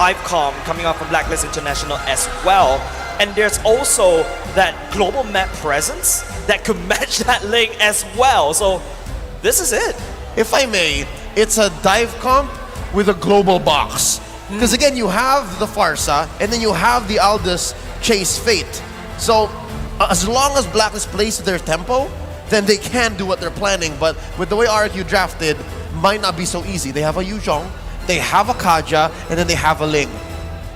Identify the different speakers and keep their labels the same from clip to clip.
Speaker 1: dive comp coming out from BLACKLIST International as well. And there's also that global map presence that could match that link as well. So this is it.
Speaker 2: If I may, it's a dive comp with a global box. Because again, you have the Farsa, and then you have the Aldous Chase Fate. So as long as BLACKLIST plays to their tempo, then they can do what they're planning. But with the way RRQ drafted, might not be so easy. They have a Yuzhong, they have a Kaja, and then they have a Ling.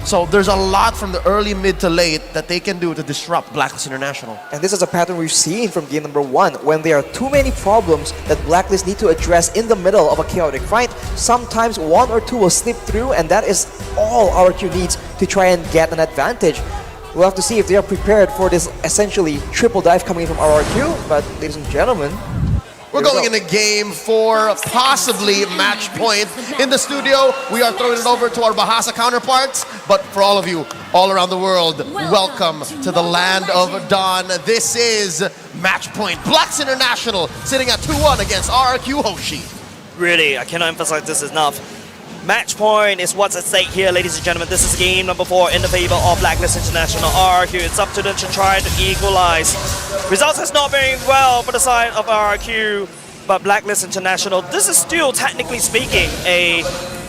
Speaker 2: So there's a lot from the early, mid to late that they can do to disrupt BLACKLIST International.
Speaker 3: And this is a pattern we've seen from game number 1. When there are too many problems that BLACKLIST need to address in the middle of a chaotic fight, sometimes one or two will slip through, and that is all RRQ needs to try and get an advantage. We'll have to see if they are prepared for this essentially triple dive coming in from RRQ, but ladies and gentlemen,
Speaker 2: we're going into game 4, possibly match point. In the studio, we are throwing it over to our Bahasa counterparts. But for all of you all around the world, welcome to the land of Dawn. This is match point. BLACKLIST International sitting at 2-1 against RRQ HOSHI.
Speaker 1: Really, I cannot emphasize this enough. Match point is what's at stake here, ladies and gentlemen. This is game number 4 in the favor of BLACKLIST International. RRQ, it's up to them to try to equalize. Results has not been well for the side of RRQ, but BLACKLIST International, this is still, technically speaking, a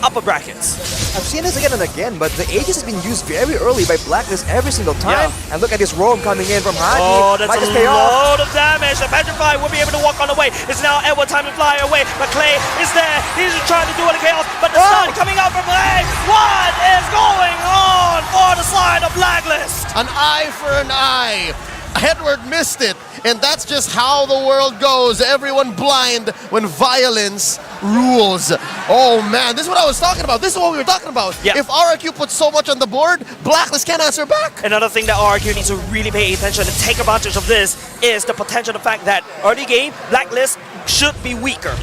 Speaker 1: upper brackets.
Speaker 3: I've seen this again and again, but the Aegis has been used very early by BLACKLIST every single time.
Speaker 1: Yeah.
Speaker 3: And look at this roam coming in from Haji.
Speaker 1: Oh, that's
Speaker 3: Might just
Speaker 1: a
Speaker 3: pay off.
Speaker 1: load of damage. The Petrify will be able to walk on the way. It's now Edward time to fly away, but Clay is there. He's trying to do it in chaos, but the sun coming out from Clay. What is going on for the side of BLACKLIST?
Speaker 2: An eye for an eye. Edward missed it, and that's just how the world goes. Everyone blind when violence rules. Oh man, this is what I was talking about. This is what we were talking about.
Speaker 1: Yeah.
Speaker 2: If RRQ puts so much on the board, BLACKLIST can't answer back.
Speaker 1: Another thing that RRQ needs to really pay attention and take advantage of this is the potential, the fact that early game, BLACKLIST should be weaker.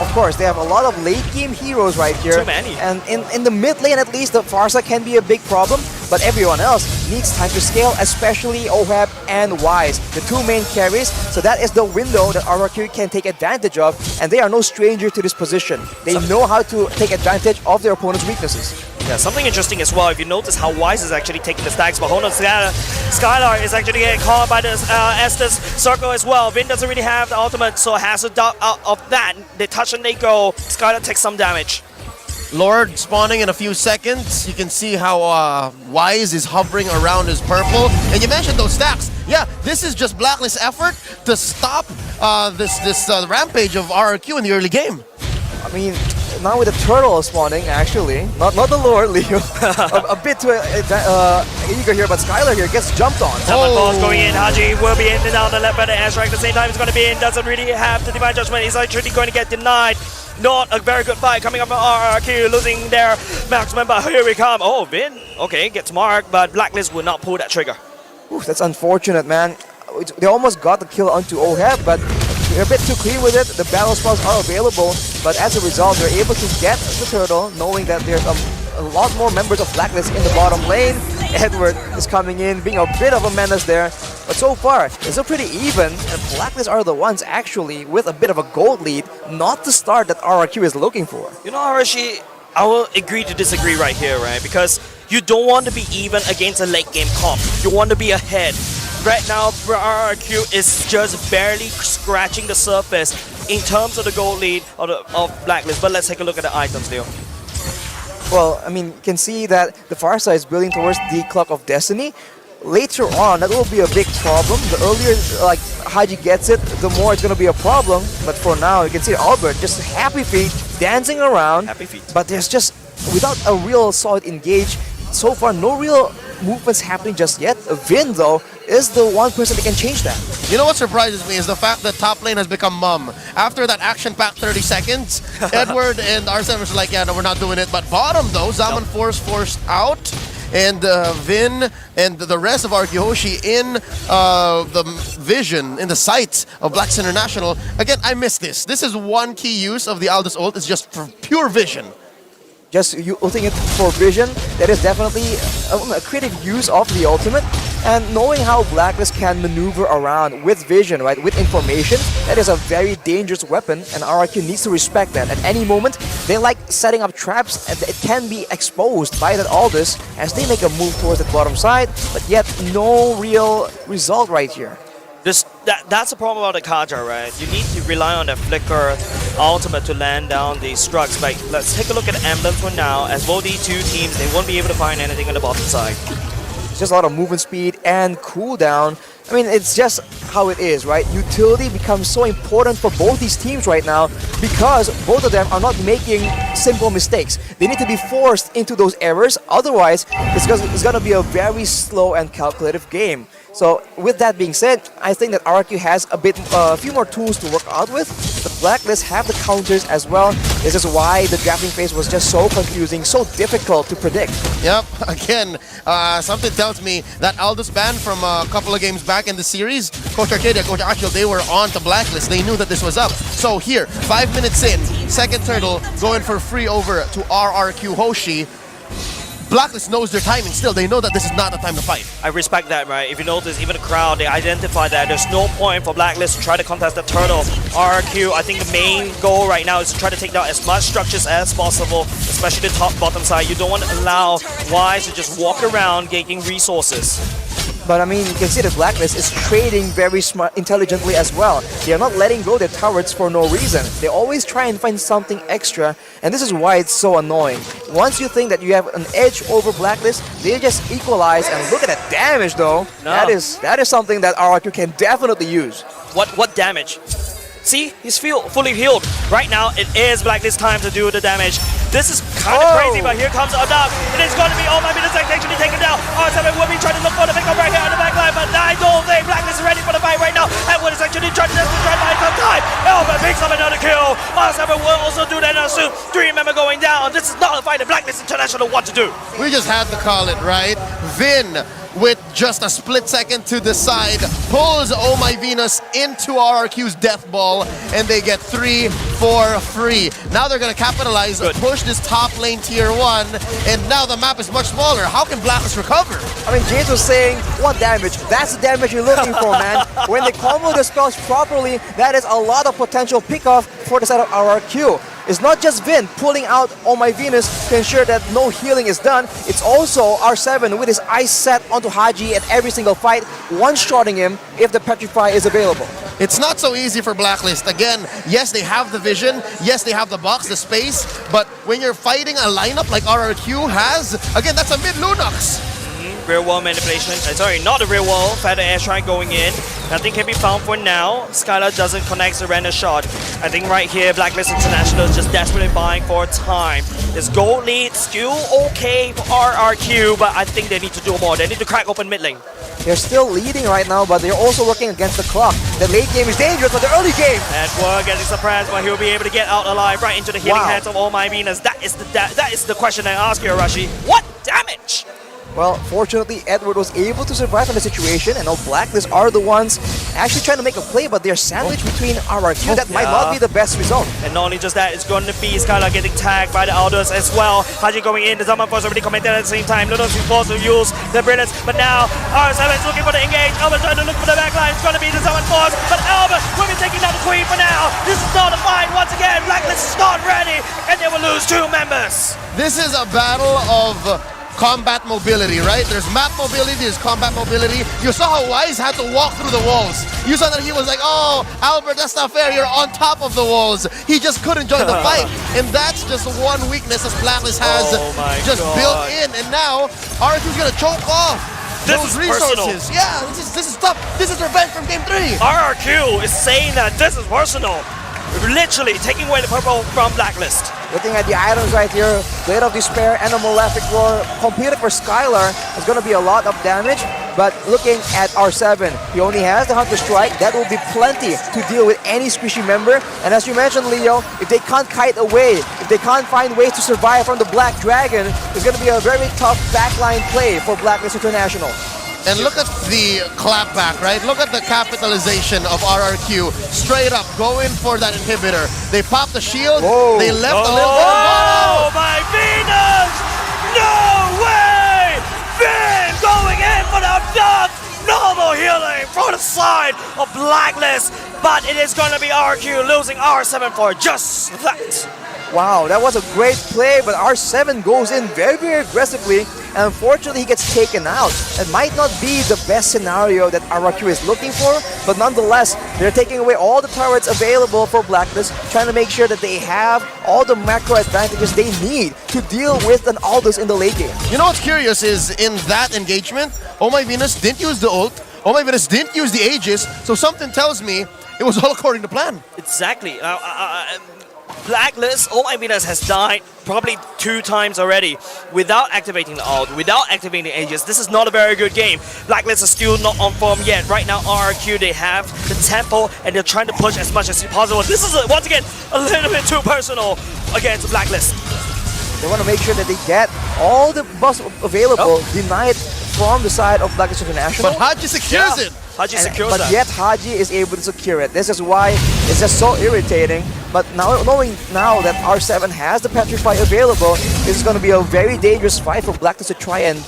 Speaker 3: Of course, they have a lot of late game heroes right here.
Speaker 1: Too many.
Speaker 3: And in the mid lane at least, the Farsa can be a big problem, but everyone else needs time to scale, especially OHAB and Wise, the two main carries. So that is the window that RRQ can take advantage of, and they are no stranger to this position. They know how to take advantage of their opponent's weaknesses.
Speaker 1: Yeah, something interesting as well, if you notice how Wise is actually taking the stacks, but hold on, Skylar is actually getting caught by this Estes circle as well. Vin doesn't really have the ultimate, so has a doubt out of that. They touch and they go. Skylar takes some damage.
Speaker 2: Lord spawning in a few seconds. You can see how Wise is hovering around his purple. And you mentioned those stacks. Yeah, this is just BLACKLIST's effort to stop this rampage of RRQ in the early game.
Speaker 3: I mean, now with the turtle spawning, actually, not the Lord, Leo, a bit too eager here, but Skylar here gets jumped on.
Speaker 1: Someone balls going in. Haji will be in and down the left by the airstrike. At the same time, he's going to be in. Doesn't really have the divine judgment. He's actually going to get denied. Not a very good fight coming up from RRQ, losing their maximum, but here we come. Oh, Vin, okay, gets marked, but BLACKLIST will not pull that trigger.
Speaker 3: Oof, that's unfortunate, man. They almost got the kill onto OHAB, but they're a bit too clean with it. The battle spells are available, but as a result, they're able to get the turtle, knowing that there's a lot more members of BLACKLIST in the bottom lane. Edward is coming in, being a bit of a menace there. But so far, it's still pretty even, and BLACKLIST are the ones actually with a bit of a gold lead, not the start that RRQ is looking for.
Speaker 1: You know, Harashi, I will agree to disagree right here, right? Because you don't want to be even against a late game comp. You want to be ahead. Right now, RRQ is just barely scratching the surface in terms of the gold lead of BLACKLIST. But let's take a look at the items, Leo.
Speaker 3: Well, I mean, you can see that the Farsa is building towards the Clock of Destiny. Later on, that will be a big problem. The earlier, like, Haji gets it, the more it's going to be a problem. But for now, you can see Albert just happy feet, dancing around.
Speaker 1: Happy feet.
Speaker 3: But there's just, without a real solid engage, so far no real movements happening just yet. Vin, though, is the one person that can change that.
Speaker 2: You know what surprises me is the fact that top lane has become mum. After that action-packed 30 seconds, Edward and R7 are like, yeah, no, we're not doing it. But bottom, though, Zaman forced out. And Vin and the rest of RRQ HOSHI in the vision, in the sight of BLACKLIST International. Again, I miss this. This is one key use of the Aldous ult. It's just for pure vision.
Speaker 3: just using it for vision, that is definitely a creative use of the ultimate. And knowing how Blacklist can maneuver around with vision, right, with information, that is a very dangerous weapon, and RRQ needs to respect that. At any moment, they like setting up traps, and it can be exposed by that Aldous as they make a move towards the bottom side, but yet no real result right here.
Speaker 1: That's the problem about the Kaja, right? You need to rely on the flicker ultimate to land down these structs. Like, let's take a look at the emblems for now. As both these two teams, they won't be able to find anything on the bottom side.
Speaker 3: It's just a lot of movement speed and cooldown. I mean, it's just how it is, right? Utility becomes so important for both these teams right now because both of them are not making simple mistakes. They need to be forced into those errors. Otherwise, it's going to be a very slow and calculative game. So with that being said, I think that RRQ has a few more tools to work out with. The Blacklist have the counters as well. This is why the drafting phase was just so confusing, so difficult to predict.
Speaker 2: Yep, again, something tells me that Aldous ban from a couple of games back in the series, Coach Arcadia, Coach Achille, they were on to Blacklist. They knew that this was up. So here, 5 minutes in, second turtle going for free over to RRQ HOSHI. Blacklist knows their timing still. They know that this is not the time to fight.
Speaker 1: I respect that, right? If you notice, even the crowd, they identify that there's no point for Blacklist to try to contest the turtle. RRQ, I think the main goal right now is to try to take down as much structures as possible, especially the top-bottom side. You don't want to allow Wise to just walk around gaining resources.
Speaker 3: But I mean, you can see the Blacklist is trading very smart, intelligently as well. They are not letting go their turrets for no reason. They always try and find something extra, and this is why it's so annoying. Once you think that you have an edge over Blacklist, they just equalize, and look at that damage though.
Speaker 1: No.
Speaker 3: That is something that RRQ can definitely use.
Speaker 1: What damage? See, he's fully healed. Right now, it is Blacklist time to do the damage. This is kind of crazy, but here comes Adapt. It is going to be, oh my goodness, actually taken down. R7 will be trying to look for the pickup right here on the back line, but I don't think Blacklist is ready for the fight right now. And what is actually trying to buy some time. Elba picks up another kill. R7 will also do that now soon. 3 member going down. This is not a fight that Blacklist International want to do.
Speaker 2: We just had to call it, right? Vin, with just a split second to decide, pulls Oh My Venus into RRQ's death ball, and they get 3 for free. Now they're going to capitalize, push this top lane tier 1, and now the map is much smaller. How can Blacklist recover?
Speaker 3: I mean, James was saying, what damage? That's the damage you're looking for, man. When they combo the spells properly, that is a lot of potential pick-off for the side of RRQ. It's not just Vin pulling out Oh My Venus to ensure that no healing is done. It's also R7 with his eyes set onto Haji at every single fight, one-shotting him if the Petrify is available.
Speaker 2: It's not so easy for Blacklist. Again, yes, they have the vision. Yes, they have the box, the space. But when you're fighting a lineup like RRQ has, again, that's a mid-Lunox.
Speaker 1: Real world manipulation. Sorry, not the real world. Feather airstrike going in. Nothing can be found for now. Skylar doesn't connect the random shot. I think right here, Blacklist International is just desperately buying for time. This gold lead still okay for RRQ, but I think they need to do more. They need to crack open mid lane.
Speaker 3: They're still leading right now, but they're also working against the clock. The late game is dangerous, but the early game.
Speaker 1: And we're getting surprised, but he'll be able to get out alive right into the healing hands of Oh My Venus. That is the question I ask you, Arashi. What damage?
Speaker 3: Well, fortunately, Edward was able to survive from the situation, and now Blacklist are the ones actually trying to make a play, but they're sandwiched between RRQ. That might not be the best result.
Speaker 1: And not only just that, it's going to be Skylar getting tagged by the Aldous as well. Haji going in, the Zaman Force already commented at the same time. Lunox is forced to use the Brilliance, but now R7 is looking for the engage. Albert trying to look for the backline. It's going to be the Zaman Force, but Albert will be taking down the Queen for now. This is not a fight once again. Blacklist is not ready, and they will lose 2 members.
Speaker 2: This is a battle of combat mobility, right? There's map mobility, there's combat mobility. You saw how Wise had to walk through the walls. You saw that he was like, oh, Albert, that's not fair. You're on top of the walls. He just couldn't join the fight. And that's just one weakness that Blacklist has built in. And now, RRQ's going to choke off those resources.
Speaker 1: Personal.
Speaker 2: Yeah, this is tough. This is revenge from game 3.
Speaker 1: RRQ is saying that this is personal. Literally taking away the purple from Blacklist.
Speaker 3: Looking at the items right here, Blade of Despair and a Malefic Roar completed for Skylar. It's going to be a lot of damage, but looking at R7, he only has the Hunter Strike. That will be plenty to deal with any squishy member. And as you mentioned, Leo, if they can't kite away, if they can't find ways to survive from the Black Dragon, it's going to be a very tough backline play for Blacklist International.
Speaker 2: And look at the clapback, right? Look at the capitalization of RRQ. Straight up, going for that inhibitor. They popped the shield.
Speaker 3: Whoa.
Speaker 2: They left a little bit of
Speaker 1: Oh my Venus! No way! Finn going in for the dunk! Normal healing from the side of Blacklist, but it is going to be RQ losing R7 for just that.
Speaker 3: Wow, that was a great play, but R7 goes in very, very aggressively, and unfortunately he gets taken out. It might not be the best scenario that RRQ is looking for, but nonetheless, they're taking away all the turrets available for Blacklist, trying to make sure that they have all the macro advantages they need to deal with an Aldous in the late game.
Speaker 2: You know what's curious is in that engagement, Oh My Venus didn't use the ult, Oh My Venus didn't use the Aegis, so something tells me it was all according to plan.
Speaker 1: Exactly. Blacklist, Oh My Venus has died probably 2 times already without activating the ult, without activating the Aegis. This is not a very good game. Blacklist is still not on form yet. Right now, RRQ, they have the tempo and they're trying to push as much as possible. This is, once again, a little bit too personal against Blacklist.
Speaker 3: They want to make sure that they get all the buffs available denied from the side of Blacklist International.
Speaker 2: But HOSHI secures it.
Speaker 1: HOSHI secures
Speaker 3: but
Speaker 1: that.
Speaker 3: yet HOSHI is able to secure it. This is why it's just so irritating. But now, knowing now that R7 has the Petrify available, this is going to be a very dangerous fight for Blacklist to try and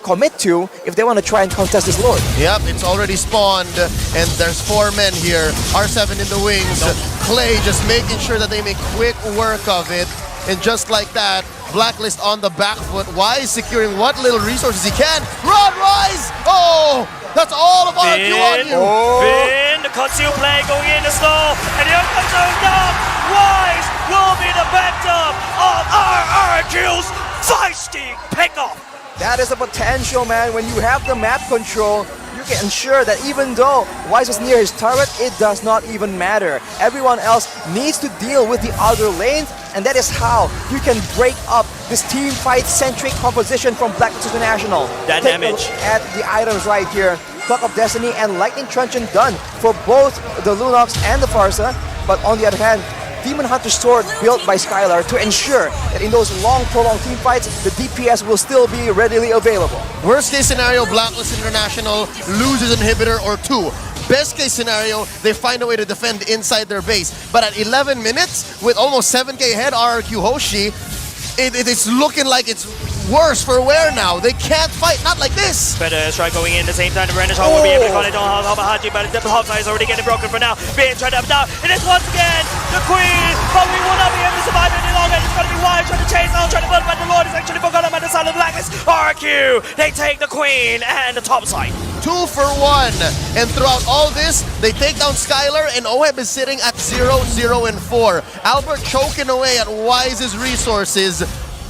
Speaker 3: commit to if they want to try and contest this Lord.
Speaker 2: Yep, it's already spawned, and there's 4 men here. R7 in the wings. Clay just making sure that they make quick work of it. And just like that, Blacklist on the back foot. Wise securing what little resources he can. Run, Wise! Oh! That's all of RRQ on you!
Speaker 1: Finn, the conceal play going in the slow, and here comes the dunk. Wise will be the victim of RRQ's feisty pickoff.
Speaker 3: That is the potential, man. When you have the map control, you can ensure that even though Wise was near his turret, it does not even matter. Everyone else needs to deal with the other lanes, and that is how you can break up this team fight-centric composition from Blacklist International.
Speaker 1: That
Speaker 3: Take
Speaker 1: damage.
Speaker 3: a look at the items right here. Clock of Destiny and Lightning Truncheon done for both the Lunox and the Farsa, but on the other hand, Demon Hunter's Sword built by Skylar to ensure that in those long, prolonged team fights, the DPS will still be readily available.
Speaker 2: Worst case scenario, Blacklist International loses inhibitor or 2. Best case scenario, they find a way to defend inside their base. But at 11 minutes, with almost 7k ahead, RRQ HOSHI, it is looking like it's worse for wear now. They can't fight, not like this.
Speaker 1: Better strike going in the same time. The Brandon Shaw will be able to call it on HOSHI, but the top side is already getting broken for now. Being tried up down. It is once again the Queen, but we will not be able to survive any longer. It's going to be Wide trying to chase now, trying to build, but the Lord is actually forgotten by the side of Blacklist. RQ, they take the Queen and the top side.
Speaker 2: 2 for 1. And throughout all this, they take down Skylar, and Oheb is sitting at 0, 0, and 4. Albert choking away at Wise's resources.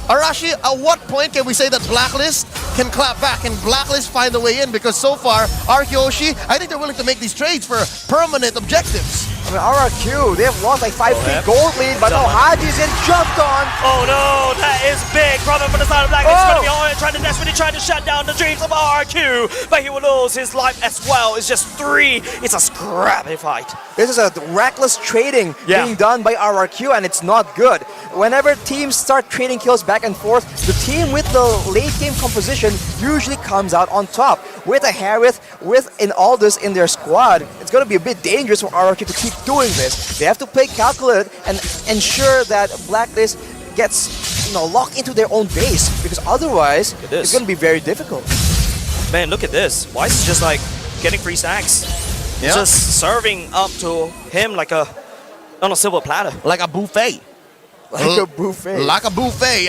Speaker 2: Arashi, at what point can we say that Blacklist can clap back and Blacklist find a way in? Because so far, RRQ HOSHI, I think they're willing to make these trades for permanent objectives.
Speaker 3: I mean, RRQ, they have lost like 5k gold lead, but no, HOSHI's in jumped on.
Speaker 1: Oh no, that is big problem for the side of Blacklist. It's going to be Owen trying to desperately try to shut down the dreams of RRQ, but he will lose his life as well. It's just 3. It's a scrappy fight.
Speaker 3: This is a reckless trading being done by RRQ, and it's not good. Whenever teams start trading kills back and forth, the team with the late game composition usually comes out on top. With a Harith, with an Aldous in their squad, it's going to be a bit dangerous for RRQ to keep doing this. They have to play calculated and ensure that Blacklist gets locked into their own base, because otherwise it's going to be very difficult.
Speaker 1: Man, look at this. Wise is just like getting free stacks.
Speaker 2: Yeah.
Speaker 1: Just serving up to him like on a silver platter.
Speaker 2: Like a buffet.
Speaker 3: Like a buffet.
Speaker 2: Like a buffet.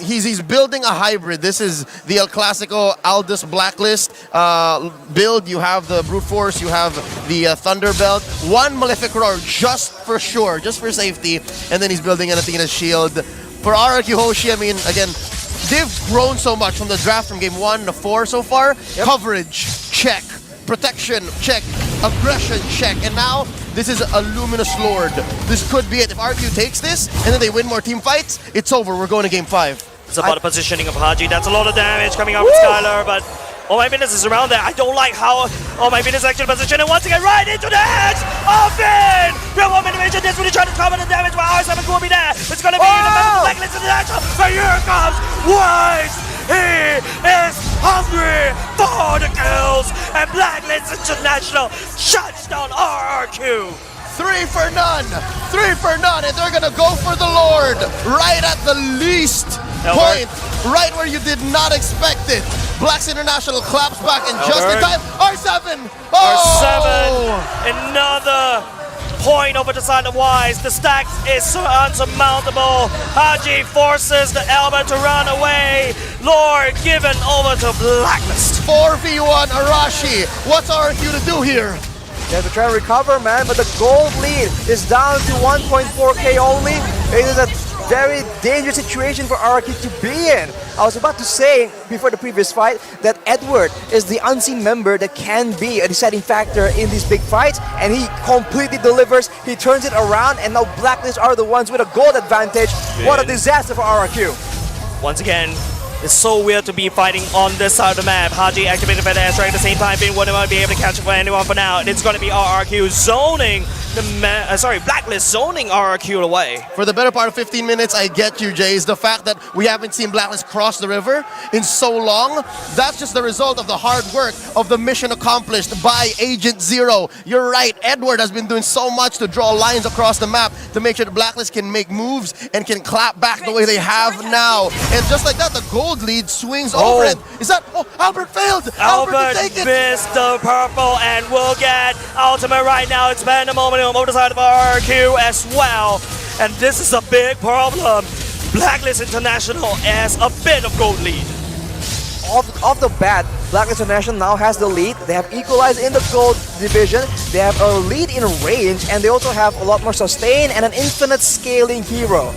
Speaker 2: He's building a hybrid. This is the El Clasico Aldous Blacklist build. You have the Brute Force, you have the Thunderbelt. 1 Malefic Roar just for sure, just for safety. And then he's building an Athena's Shield. For RRQ HOSHI, I mean, again, they've grown so much from the draft from game 1 to 4 so far. Coverage, check. Protection, check. Aggression, check. And now, this is a Luminous Lord. This could be it. If RQ takes this, and then they win more team fights, it's over. We're going to game 5.
Speaker 1: It's about the positioning of HOSHI. That's a lot of damage coming out with Skylar, but Oh My Venus is around there. I don't like how Oh My Venus is actually positioned, and once again, right into the heads of Finn! Real one animation, this really trying to cover the damage, but R7 will be there. It's going to be the Blacklist International, but here comes Wise! He is hungry! hungry for the kills, and Blacklist International shuts down RRQ.
Speaker 2: 3 for none, 3 for none, and they're gonna go for the Lord right at the least point, right where you did not expect it. Blacks International claps back in just in time. R7!
Speaker 1: R7, another point over the side of Wise. The stack is so unsurmountable. HOSHI forces the Albert to run away. Lord given over to Blacklist.
Speaker 2: 4v1 Arashi. What's RRQ to do here?
Speaker 3: They have to try and recover, man, but the gold lead is down to 1.4k only. It is a very dangerous situation for RRQ to be in. I was about to say before the previous fight that Edward is the unseen member that can be a deciding factor in these big fights, and he completely delivers. He turns it around, and now Blacklist are the ones with a gold advantage. What a disaster for RRQ.
Speaker 1: Once again, it's so weird to be fighting on this side of the map. HOSHI activated by the airstrike at the same time, being wouldn't want to be able to catch up for anyone for now. And it's going to be RRQ zoning the Blacklist zoning RRQ away.
Speaker 2: For the better part of 15 minutes, I get you, Jays. The fact that we haven't seen Blacklist cross the river in so long, that's just the result of the hard work of the mission accomplished by Agent Zero. You're right, Edward has been doing so much to draw lines across the map to make sure the Blacklist can make moves and can clap back the way they have now. And just like that, the gold lead swings over it. Is that, Albert failed!
Speaker 1: Albert
Speaker 2: take it!
Speaker 1: missed the purple and will get ultimate right now. It's been a moment on the side of RRQ as well. And this is a big problem. Blacklist International has a bit of gold lead.
Speaker 3: Off the bat, Blacklist International now has the lead. They have equalized in the gold division. They have a lead in range, and they also have a lot more sustain and an infinite scaling hero.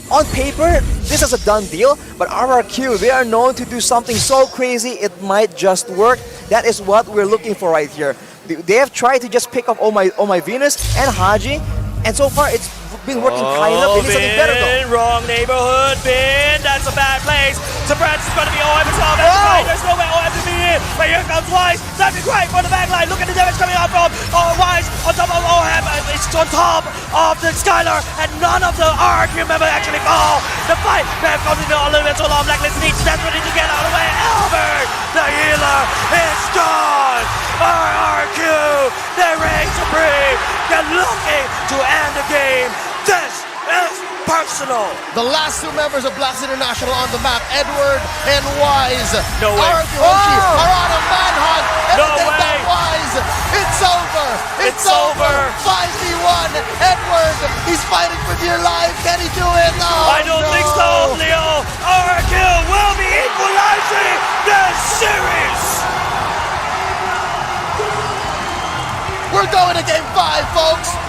Speaker 3: On paper, this is a done deal, but RRQ, they are known to do something so crazy it might just work. That is what we're looking for right here. They have tried to just pick up Oh My Venus and HOSHI, and so far it's been working kind of. They need something better though.
Speaker 1: Wrong neighborhood, Bin. That's a bad place. Surprise is going to be OM himself. That's right. There's no way OM to be in. But here comes Wise. Something great for the backline. Look at the damage coming out from Wise on top of OM. It's on top of the Skylar, and none of the RRQ members actually fall. The fight may have continued a little bit too long. Blacklist needs desperately to get out of the way. Albert, the healer, is gone. RRQ, they reign supreme. They're looking to end the game. This is personal.
Speaker 2: The last two members of Blacks International on the map, Edward and Wise.
Speaker 1: No way.
Speaker 2: RRQ are on a manhunt. And
Speaker 1: No
Speaker 2: they
Speaker 1: way.
Speaker 2: got Wise. It's over.
Speaker 1: It's over.
Speaker 2: 5v1. Edward, he's fighting for dear life. Can he do it? Oh,
Speaker 1: I don't think so, Leo. RRQ will be equalizing the series.
Speaker 2: We're going to game 5, folks.